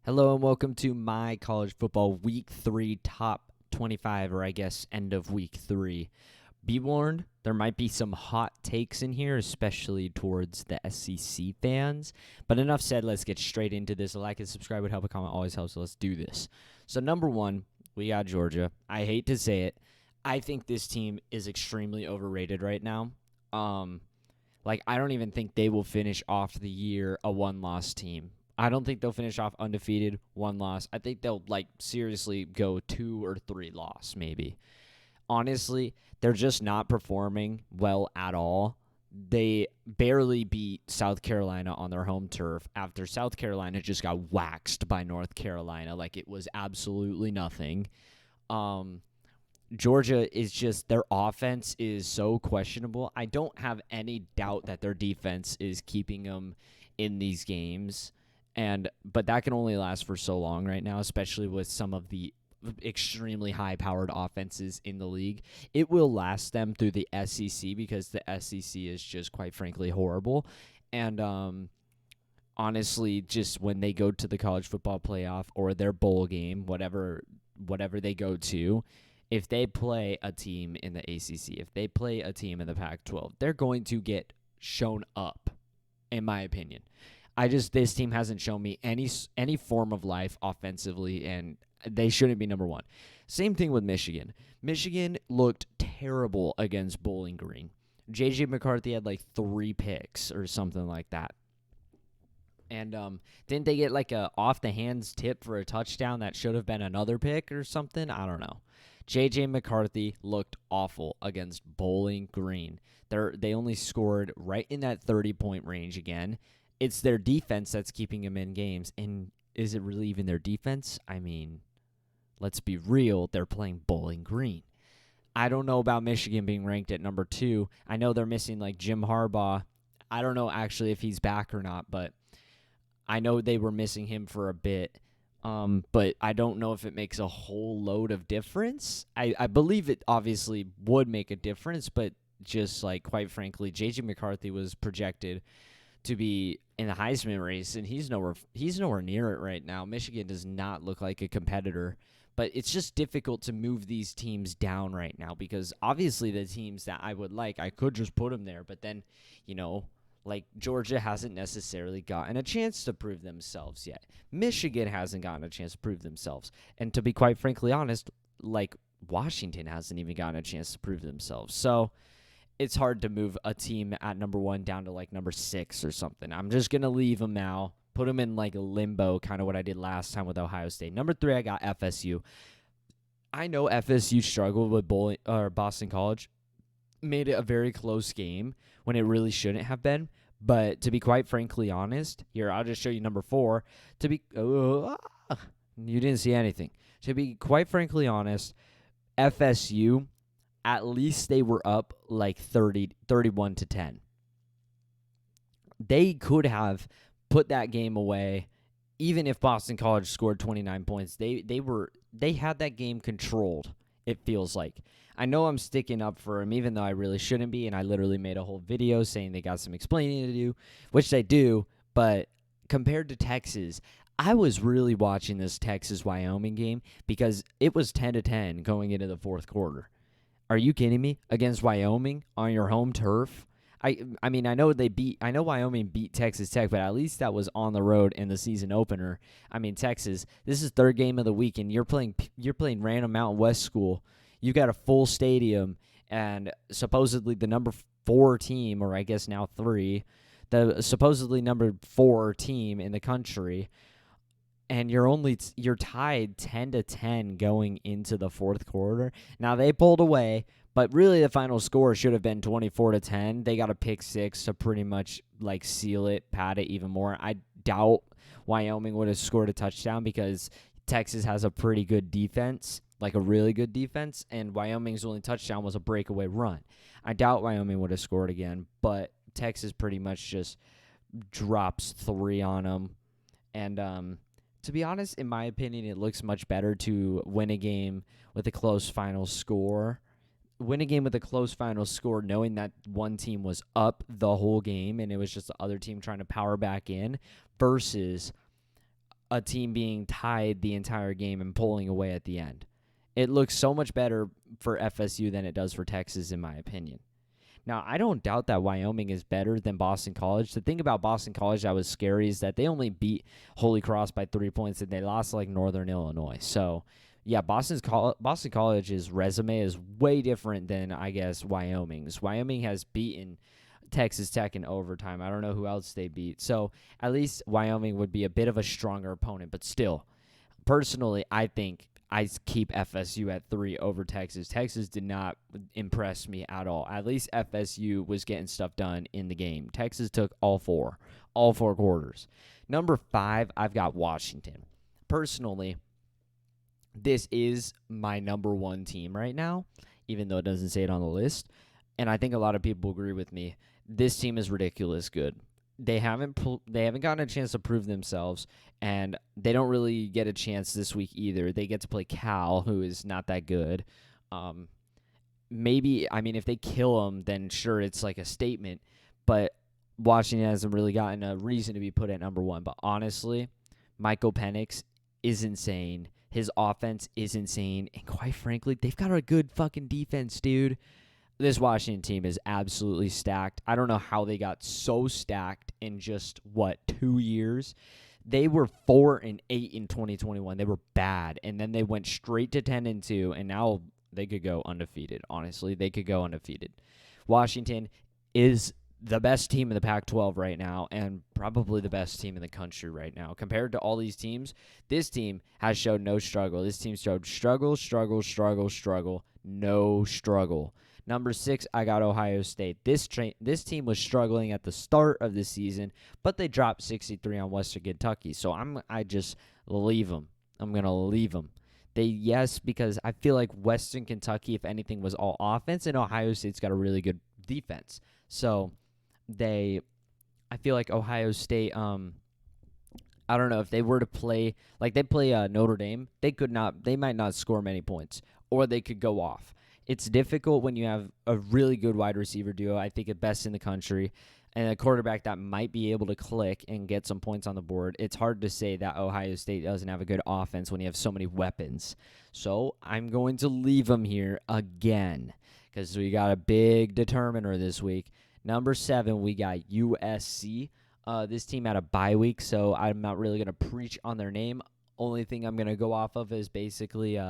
Hello and welcome to my college football week 3 top 25, or I guess end of week 3. Be warned, there might be some hot takes in here, especially towards the SEC fans. But enough said, let's get straight into this. A like and subscribe would help, a comment always helps, so let's do this. So number 1, we got Georgia. I hate to say it. I think this team is extremely overrated right now. I don't even think they will finish off the year a one-loss team. I don't think they'll finish off undefeated, one loss. I think they'll seriously go 2 or 3 loss maybe. Honestly, they're just not performing well at all. They barely beat South Carolina on their home turf after South Carolina just got waxed by North Carolina like it was absolutely nothing. Georgia is just, their offense is so questionable. I don't have any doubt that their defense is keeping them in these games. But that can only last for so long right now, especially with some of the extremely high-powered offenses in the league. It will last them through the SEC because the SEC is just, quite frankly, horrible. And honestly, just when they go to the college football playoff or their bowl game, whatever they go to, if they play a team in the ACC, if they play a team in the Pac-12, they're going to get shown up, in my opinion. This team hasn't shown me any form of life offensively, and they shouldn't be number 1. Same thing with Michigan. Michigan looked terrible against Bowling Green. J.J. McCarthy had 3 picks or something like that. And didn't they get a off-the-hands tip for a touchdown that should have been another pick or something? I don't know. J.J. McCarthy looked awful against Bowling Green. They only scored right in that 30-point range again. It's their defense that's keeping them in games. And is it really even their defense? I mean, let's be real. They're playing Bowling Green. I don't know about Michigan being ranked at number 2. I know they're missing Jim Harbaugh. I don't know actually if he's back or not, but I know they were missing him for a bit. But I don't know if it makes a whole load of difference. I believe it obviously would make a difference, but just quite frankly, J.J. McCarthy was projected to be in the Heisman race, and he's nowhere near it right now. Michigan does not look like a competitor, but it's just difficult to move these teams down right now because obviously the teams that I would I could just put them there, but then, Georgia hasn't necessarily gotten a chance to prove themselves yet. Michigan hasn't gotten a chance to prove themselves, and to be quite frankly honest, Washington hasn't even gotten a chance to prove themselves. So it's hard to move a team at number 1 down to number 6 or something. I'm just going to leave them now, put them in a limbo, kind of what I did last time with Ohio State. Number 3, I got FSU. I know FSU struggled with Boston College, made it a very close game when it really shouldn't have been. But to be quite frankly honest, here, I'll just show you number 4. You didn't see anything. To be quite frankly honest, FSU, at least they were up 31-10. They could have put that game away, even if Boston College scored 29 points. They had that game controlled, it feels like. I know I'm sticking up for them, even though I really shouldn't be, and I literally made a whole video saying they got some explaining to do, which they do, but compared to Texas, I was really watching this Texas-Wyoming game because it was 10-10 going into the fourth quarter. Are you kidding me? Against Wyoming on your home turf? I know Wyoming beat Texas Tech, but at least that was on the road in the season opener. I mean, Texas, this is third game of the week, and you're playing random Mountain West school. You got a full stadium, and supposedly the number 4 team, or I guess now 3, the supposedly number 4 team in the country, and you're tied 10-10 going into the fourth quarter. Now they pulled away, but really the final score should have been 24-10. They got a pick 6 to pretty much seal it, pad it even more. I doubt Wyoming would have scored a touchdown because Texas has a pretty good defense, a really good defense, and Wyoming's only touchdown was a breakaway run. I doubt Wyoming would have scored again, but Texas pretty much just drops 3 on them. And to be honest, in my opinion, it looks much better to win a game with a close final score. Knowing that one team was up the whole game and it was just the other team trying to power back in versus a team being tied the entire game and pulling away at the end. It looks so much better for FSU than it does for Texas, in my opinion. Now, I don't doubt that Wyoming is better than Boston College. The thing about Boston College that was scary is that they only beat Holy Cross by 3 points, and they lost like Northern Illinois. So, yeah, Boston College's resume is way different than, I guess, Wyoming's. Wyoming has beaten Texas Tech in overtime. I don't know who else they beat. So, at least Wyoming would be a bit of a stronger opponent. But still, personally, I think I keep FSU at 3 over Texas. Texas did not impress me at all. At least FSU was getting stuff done in the game. Texas took all four quarters. Number 5, I've got Washington. Personally, this is my number 1 team right now, even though it doesn't say it on the list. And I think a lot of people agree with me. This team is ridiculous good. They haven't gotten a chance to prove themselves, and they don't really get a chance this week either. They get to play Cal, who is not that good. If they kill them, then sure, it's like a statement. But Washington hasn't really gotten a reason to be put at number 1. But honestly, Michael Penix is insane. His offense is insane. And quite frankly, they've got a good fucking defense, dude. This Washington team is absolutely stacked. I don't know how they got so stacked in just, 2 years? They were 4-8 in 2021. They were bad. And then they went straight to 10-2, and now they could go undefeated. Honestly, they could go undefeated. Washington is the best team in the Pac-12 right now, and probably the best team in the country right now. Compared to all these teams, this team has showed no struggle. This team showed struggle, no struggle. Number 6, I got Ohio State. This team was struggling at the start of the season, but they dropped 63 on Western Kentucky. So I just leave them. I'm going to leave them. Because I feel like Western Kentucky, if anything, was all offense, and Ohio State's got a really good defense. So I feel like Ohio State, I don't know, if they were to play, like they play Notre Dame, they might not score many points, or they could go off. It's difficult when you have a really good wide receiver duo, I think the best in the country, and a quarterback that might be able to click and get some points on the board. It's hard to say that Ohio State doesn't have a good offense when you have so many weapons. So I'm going to leave them here again because we got a big determiner this week. Number 7, we got USC. This team had a bye week, so I'm not really going to preach on their name. Only thing I'm going to go off of is basically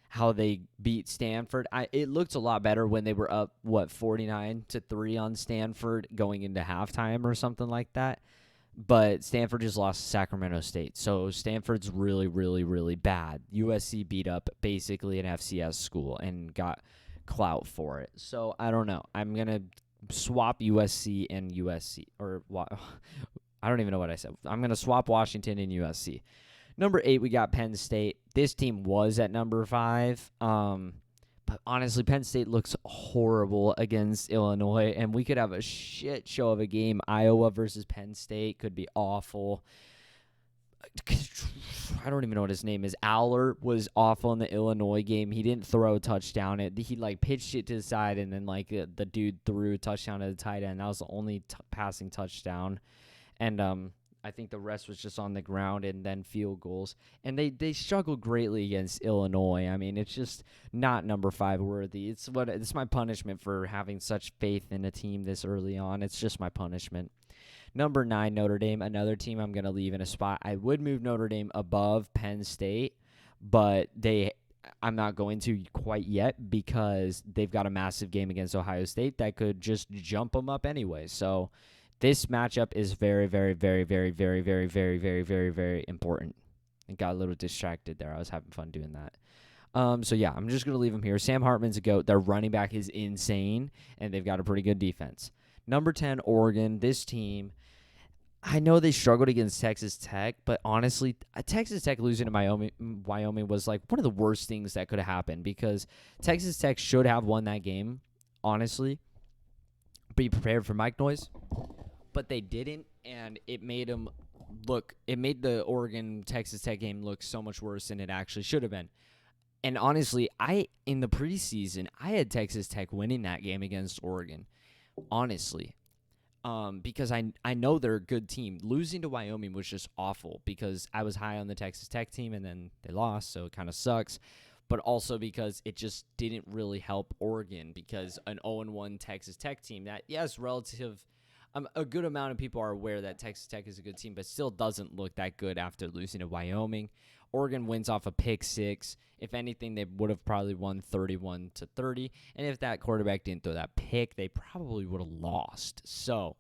how they beat Stanford. It looked a lot better when they were up, 49-3 on Stanford going into halftime or something like that. But Stanford just lost to Sacramento State. So Stanford's really, really, really bad. USC beat up basically an FCS school and got clout for it. So I don't know. I'm going to swap USC and USC. I don't even know what I said. I'm going to swap Washington and USC. Number 8, we got Penn State. This team was at number 5. But honestly, Penn State looks horrible against Illinois, and we could have a shit show of a game. Iowa versus Penn State could be awful. I don't even know what his name is. Aller was awful in the Illinois game. He didn't throw a touchdown. He pitched it to the side, and then the dude threw a touchdown to the tight end. That was the only passing touchdown. And I think the rest was just on the ground and then field goals. And they struggled greatly against Illinois. I mean, it's just not number 5 worthy. It's my punishment for having such faith in a team this early on. It's just my punishment. Number 9, Notre Dame, another team I'm going to leave in a spot. I would move Notre Dame above Penn State, but I'm not going to quite yet because they've got a massive game against Ohio State that could just jump them up anyway. So this matchup is very, very, very, very, very, very, very, very, very, very important. I got a little distracted there. I was having fun doing that. So, yeah, I'm just going to leave them here. Sam Hartman's a GOAT. Their running back is insane, and they've got a pretty good defense. Number 10, Oregon. This team, I know they struggled against Texas Tech, but honestly, Texas Tech losing to Wyoming was like one of the worst things that could have happened because Texas Tech should have won that game, honestly. Be prepared for mic noise. But they didn't, and it made the Oregon-Texas Tech game look so much worse than it actually should have been. And honestly, in the preseason, I had Texas Tech winning that game against Oregon. Honestly. because I know they're a good team. Losing to Wyoming was just awful because I was high on the Texas Tech team and then they lost, so it kind of sucks. But also because it just didn't really help Oregon because an 0-1 Texas Tech team that, yes, a good amount of people are aware that Texas Tech is a good team, but still doesn't look that good after losing to Wyoming. Oregon wins off a pick six. If anything, they would have probably won 31-30. And if that quarterback didn't throw that pick, they probably would have lost. So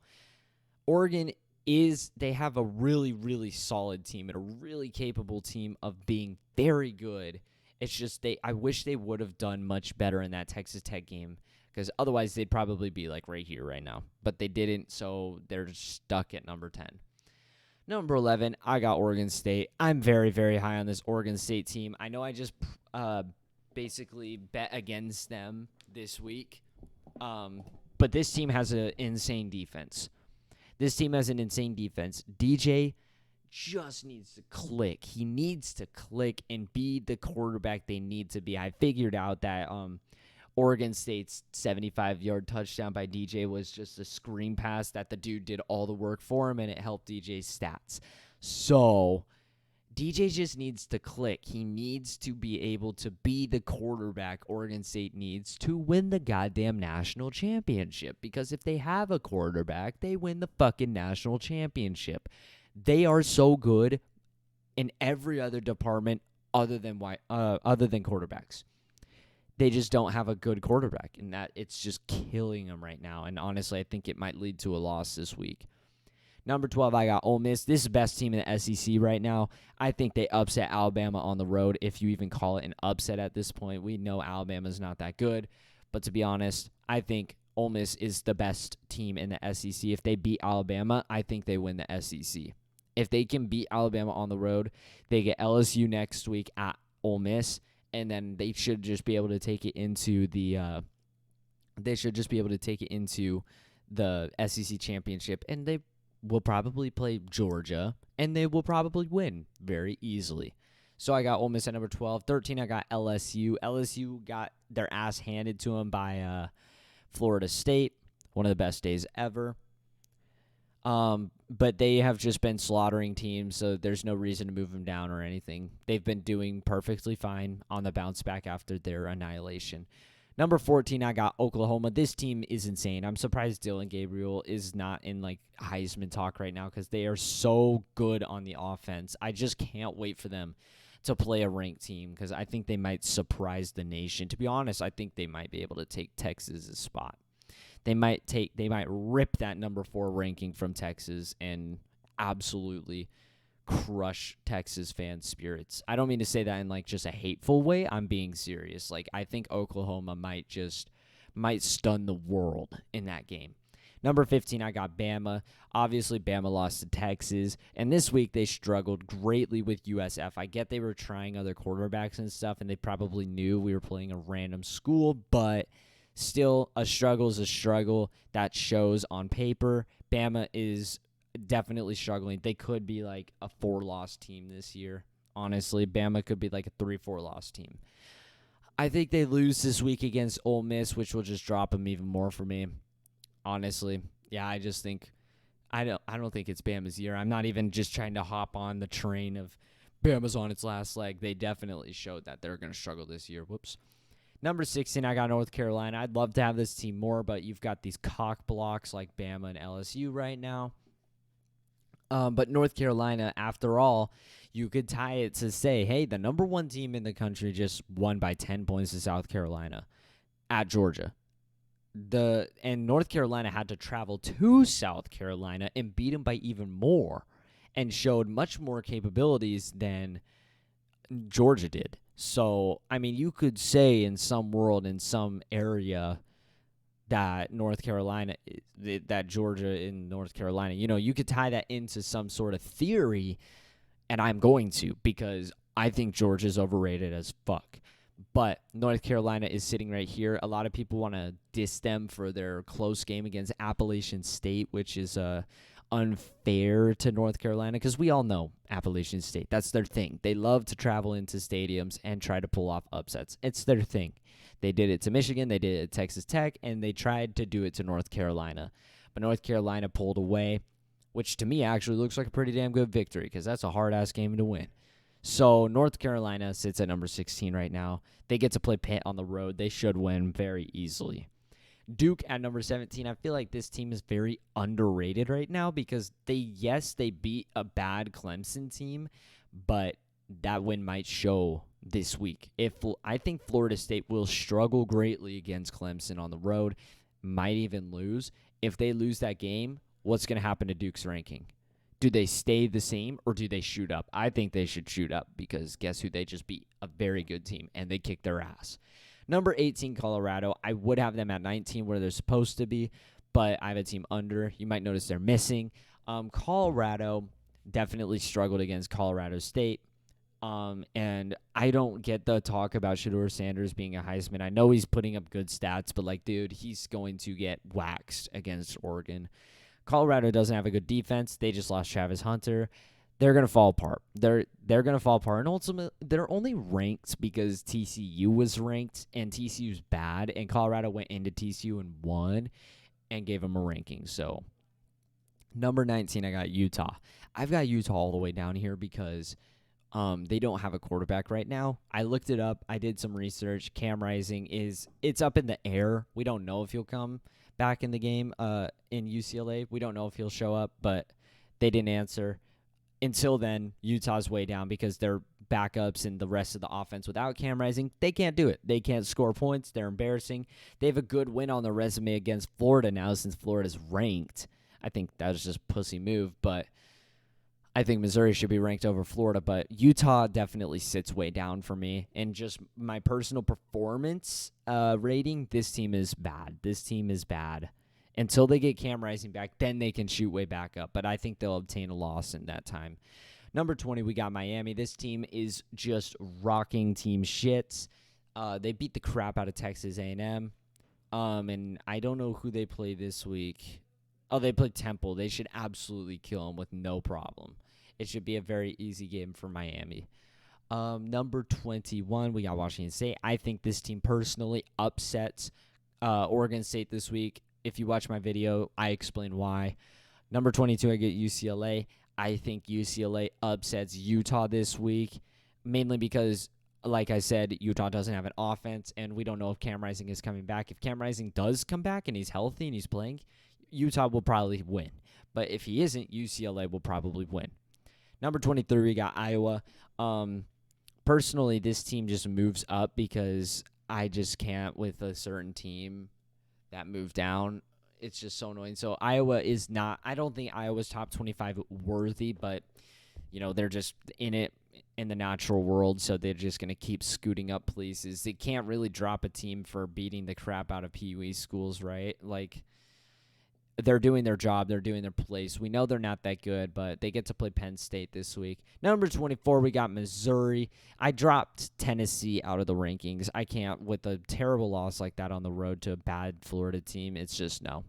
Oregon they have a really, really solid team and a really capable team of being very good. It's just I wish they would have done much better in that Texas Tech game because otherwise they'd probably be like right here right now. But they didn't, so they're stuck at number 10. Number 11, I got Oregon State. I'm very, very high on this Oregon State team. I know I just basically bet against them this week, but this team has an insane defense. DJ just needs to click. He needs to click and be the quarterback they need to be. I figured out that Oregon State's 75-yard touchdown by DJ was just a screen pass that the dude did all the work for him, and it helped DJ's stats. So DJ just needs to click. He needs to be able to be the quarterback Oregon State needs to win the goddamn national championship. Because if they have a quarterback, they win the fucking national championship. They are so good in every other department other than quarterbacks. They just don't have a good quarterback, and that it's just killing them right now. And honestly, I think it might lead to a loss this week. Number 12, I got Ole Miss. This is the best team in the SEC right now. I think they upset Alabama on the road, if you even call it an upset at this point. We know Alabama's not that good, but to be honest, I think Ole Miss is the best team in the SEC. If they beat Alabama, I think they win the SEC. If they can beat Alabama on the road, they get LSU next week at Ole Miss, and then they should just be able to take it into the SEC championship, and they will probably play Georgia, and they will probably win very easily. So I got Ole Miss at number 12. 13, I got LSU. LSU got their ass handed to them by Florida State. One of the best days ever. But they have just been slaughtering teams, so there's no reason to move them down or anything. They've been doing perfectly fine on the bounce back after their annihilation. Number 14, I got Oklahoma. This team is insane. I'm surprised Dylan Gabriel is not in like Heisman talk right now because they are so good on the offense. I just can't wait for them to play a ranked team because I think they might surprise the nation. To be honest, I think they might be able to take Texas' spot. They might rip that number 4 ranking from Texas and absolutely crush Texas fans' spirits. I don't mean to say that in like just a hateful way. I'm being serious. Like I think Oklahoma might stun the world in that game. Number 15, I got Bama. Obviously, Bama lost to Texas, and this week they struggled greatly with USF. I get they were trying other quarterbacks and stuff, and they probably knew we were playing a random school, but still, a struggle is a struggle. That shows on paper. Bama is definitely struggling. They could be like a 4-loss team this year. Honestly, Bama could be like a 3-4-loss team. I think they lose this week against Ole Miss, which will just drop them even more for me. Honestly, yeah, I just think I don't think it's Bama's year. I'm not even just trying to hop on the train of Bama's on its last leg. They definitely showed that they're going to struggle this year. Whoops. Number 16, I got North Carolina. I'd love to have this team more, but you've got these cock blocks like Bama and LSU right now. But North Carolina, after all, you could tie it to say, hey, the number 1 team in the country just won by 10 points to South Carolina at Georgia. And North Carolina had to travel to South Carolina and beat them by even more and showed much more capabilities than Georgia did. So, I mean, you could say in some world, in some area, that that Georgia in North Carolina, you could tie that into some sort of theory, and I'm going to because I think Georgia's overrated as fuck. But North Carolina is sitting right here. A lot of people want to diss them for their close game against Appalachian State, which is unfair to North Carolina because we all know Appalachian State. That's their thing. They love to travel into stadiums and try to pull off upsets. It's their thing. They did it to Michigan. They did it to Texas Tech, and they tried to do it to North Carolina. but North Carolina pulled away, which to me actually looks like a pretty damn good victory because that's a hard-ass game to win. So North Carolina sits at number 16 right now. They get to play Pitt on the road. They should win very easily. Duke at number 17. I feel like this team is very underrated right now because they beat a bad Clemson team, but that win might show this week. I think Florida State will struggle greatly against Clemson on the road, might even lose. If they lose that game, what's going to happen to Duke's ranking? Do they stay the same or do they shoot up? I think they should shoot up because guess who they just beat? A very good team, and they kicked their ass. Number 18, Colorado. I would have them at 19 where they're supposed to be, but I have a team under. You might notice they're missing. Colorado definitely struggled against Colorado State. And I don't get the talk about Shedeur Sanders being a Heisman. I know he's putting up good stats, but, dude, he's going to get waxed against Oregon. Colorado doesn't have a good defense. They just lost Travis Hunter. They're going to fall apart. They're going to fall apart. And ultimately, they're only ranked because TCU was ranked, and TCU's bad, and Colorado went into TCU and won and gave them a ranking. So, number 19, I got Utah. I've got Utah all the way down here because they don't have a quarterback right now. I looked it up. I did some research. Cam Rising it's up in the air. We don't know if he'll come back in the game in UCLA. We don't know if he'll show up, but they didn't answer. Until then, Utah's way down because their backups and the rest of the offense without Cam Rising, they can't do it. They can't score points. They're embarrassing. They have a good win on their resume against Florida now since Florida's ranked. I think that was just a pussy move, but I think Missouri should be ranked over Florida, but Utah definitely sits way down for me. And just my personal performance rating, this team is bad. This team is bad. Until they get Cam Rising back, then they can shoot way back up. But I think they'll obtain a loss in that time. Number 20, we got Miami. This team is just rocking team shits. They beat the crap out of Texas A&M. And I don't know who they play this week. Oh, they play Temple. They should absolutely kill them with no problem. It should be a very easy game for Miami. Number 21, we got Washington State. I think this team personally upsets Oregon State this week. If you watch my video, I explain why. Number 22, I get UCLA. I think UCLA upsets Utah this week, mainly because, like I said, Utah doesn't have an offense, and we don't know if Cam Rising is coming back. If Cam Rising does come back and he's healthy and he's playing, Utah will probably win. But if he isn't, UCLA will probably win. Number 23, we got Iowa. Personally, this team just moves up because I just can't with a certain team that move down. It's just so annoying. So Iowa is not, I don't think Iowa's top 25 worthy, but, they're just in it in the natural world, so they're just going to keep scooting up places. They can't really drop a team for beating the crap out of Pee Wee schools, right? They're doing their job. They're doing their place. We know they're not that good, but they get to play Penn State this week. Number 24, we got Missouri. I dropped Tennessee out of the rankings. I can't with a terrible loss like that on the road to a bad Florida team. It's just no.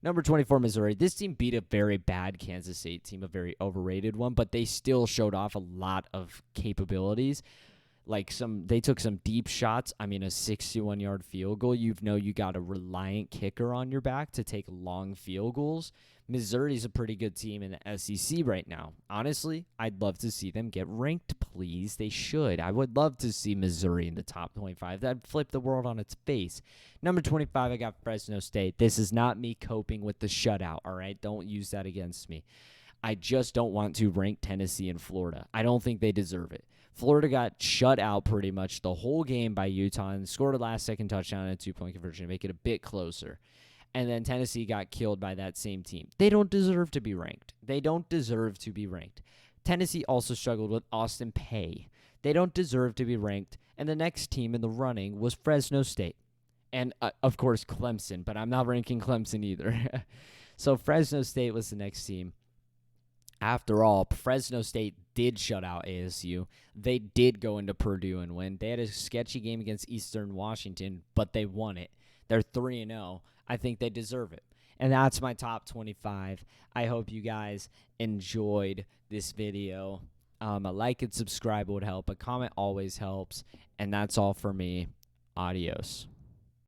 Number 24, Missouri. This team beat a very bad Kansas State team, a very overrated one, but they still showed off a lot of capabilities. They took some deep shots. A 61-yard field goal. You got a reliant kicker on your back to take long field goals. Missouri's a pretty good team in the SEC right now. Honestly, I'd love to see them get ranked, please. They should. I would love to see Missouri in the top 25. That'd flip the world on its face. Number 25, I got Fresno State. This is not me coping with the shutout, all right? Don't use that against me. I just don't want to rank Tennessee and Florida. I don't think they deserve it. Florida got shut out pretty much the whole game by Utah and scored a last-second touchdown and a two-point conversion to make it a bit closer. And then Tennessee got killed by that same team. They don't deserve to be ranked. Tennessee also struggled with Austin Peay. They don't deserve to be ranked. And the next team in the running was Fresno State. And, of course, Clemson. But I'm not ranking Clemson either. So Fresno State was the next team. After all, Fresno State did shut out ASU. They did go into Purdue and win. They had a sketchy game against Eastern Washington, but they won it. They're 3-0. I think they deserve it. And that's my top 25. I hope you guys enjoyed this video. A like and subscribe would help. A comment always helps. And that's all for me. Adios.